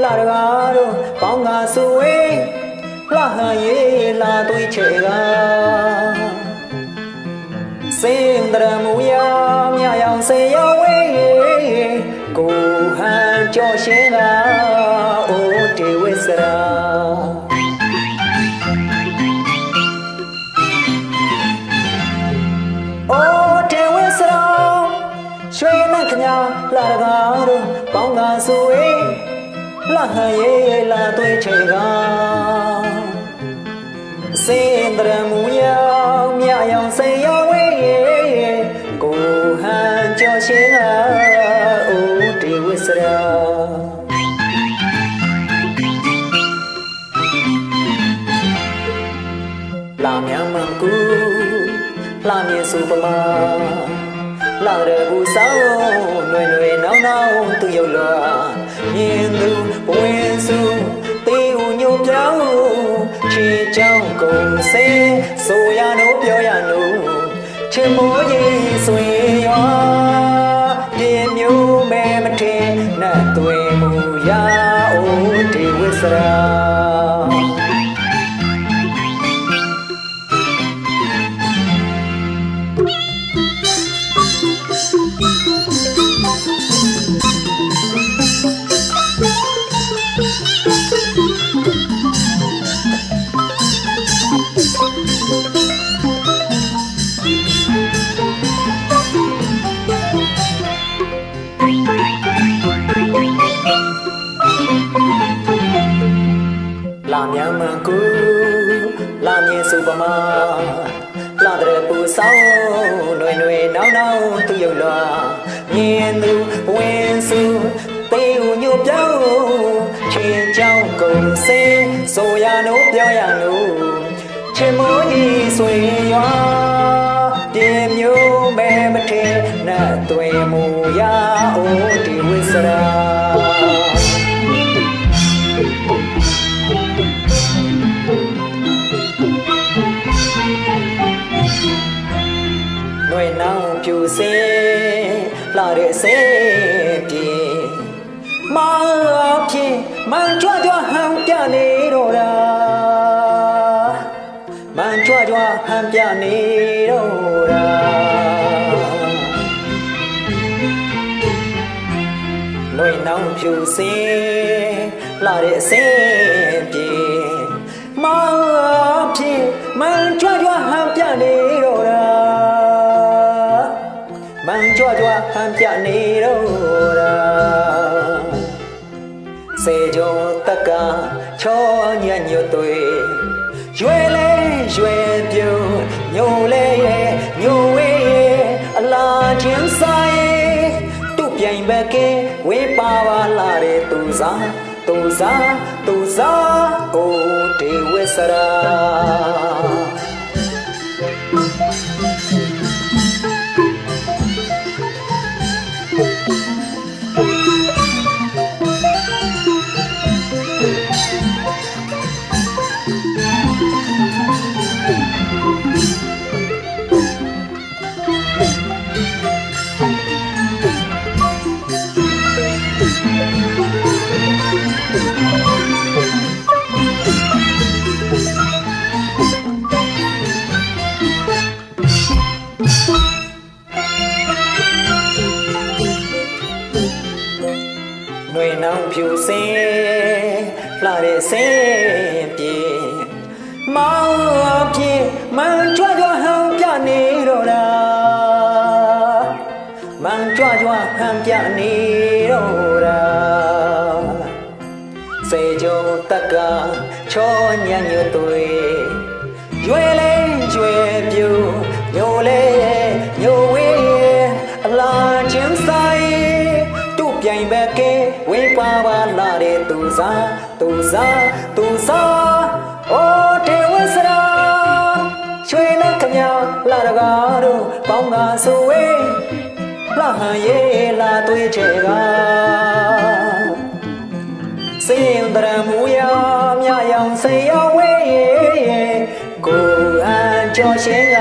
လာရကားတို့ပေါင်းကားဆူဝေးလှဟန်ရေးလာသွေးချေကစင်တရမူရမြရောင်စေရောဝေးကိုဟန်ကြော်ရှင်းကအိုးတေဝိစရာအိုးတေဝိစရာရွှေနဲ့ခညာလာရကားတို့ပေါင်းကားဆူဝေးလှဟန်ရေးလာသွေးချေကစင်တရမူရမြရောင်စေရောဝေးကိုဟန်ကြော်ရှင်းကအိုးတေဝိစရာလာမြန်မကူလာမြင်စုပမာလာရဘူးဆောင်ຫນွေຫນွေနောင်နောင်သူရုပ်လွာမြင်သူဝင်စုတေးဦးညို့ပြောင်းချီချောင်းကုန်စေဆိုရနိုးပြောရနိုးချစ်မိုးကြီးဆွေရွာပြင်းမျိုးမဲမထင်နဲ့သွေမူရာအိုးတေဝိစရာလာမြန်မကူလာမြင်စုပမာလာတဲ့ပူဆောင်ຫນွေຫນွေနောင်နောင်သူရုပ်လွာမြင်သူဝင်စုတေးဦးညို့ပြောင်းချင်းချောင်းကုန်စေဆိုရနိုးပြောရနိုးချစ်မိုးကြီးဆွေရွာပြင်းမျိုးမဲမထင်နဲ့သွေမူရာအိုးဒီဝိစရာหน่วยน้องผิวเสลาเรเสปีมาพี่มันจ้วจ้วหันပြနေတော့တာมันจ้วจ้วหันပြနေတော့တာหน่วยน้องผิวเสลาเรเสปีมาพี่มันจ้วจ้วหันပြနေတော့တာมันจ้วจ้วหันပြနေတော့တာစေကြုံတက်ကချောညံ့ညွတ်တွေရွယ်လဲရွယ်ပြုံညိုလဲရဲ့ညိုဝေးရဲ့အလားချင်းဆိုင်သူ့ပြိုင်ဘက်ကဝေးပါပါလာတဲ့သူစားသူစားသူစားအိုးဒေဝိစရာหน่วยน้องผิวเสลาเรเสปีมาพี่มันจ้วจ้วหันပြနေတော့တာมันจ้วจ้วหันပြနေတော့တာစေကြုံတက်ကချောညံ့ညွတ်တွေရွယ်လဲရွယ်ပြုံညိုလဲညိုဝေးအလားချင်းဆိုင်သူ့ပြိုင်ဘက်ကဝေးပါပါလာတဲ့သူစားသူစားသူစားအိုးတေဝိစရာရွှေနဲ့ခညာလာရကားတို့ပေါင်းကားဆူဝေးလှဟန်ရေးလာသွေးချေကစင်တရမူရမြရ ရောင်စိတ်ရောဝေးကိုအန်ကြော်ရှင်က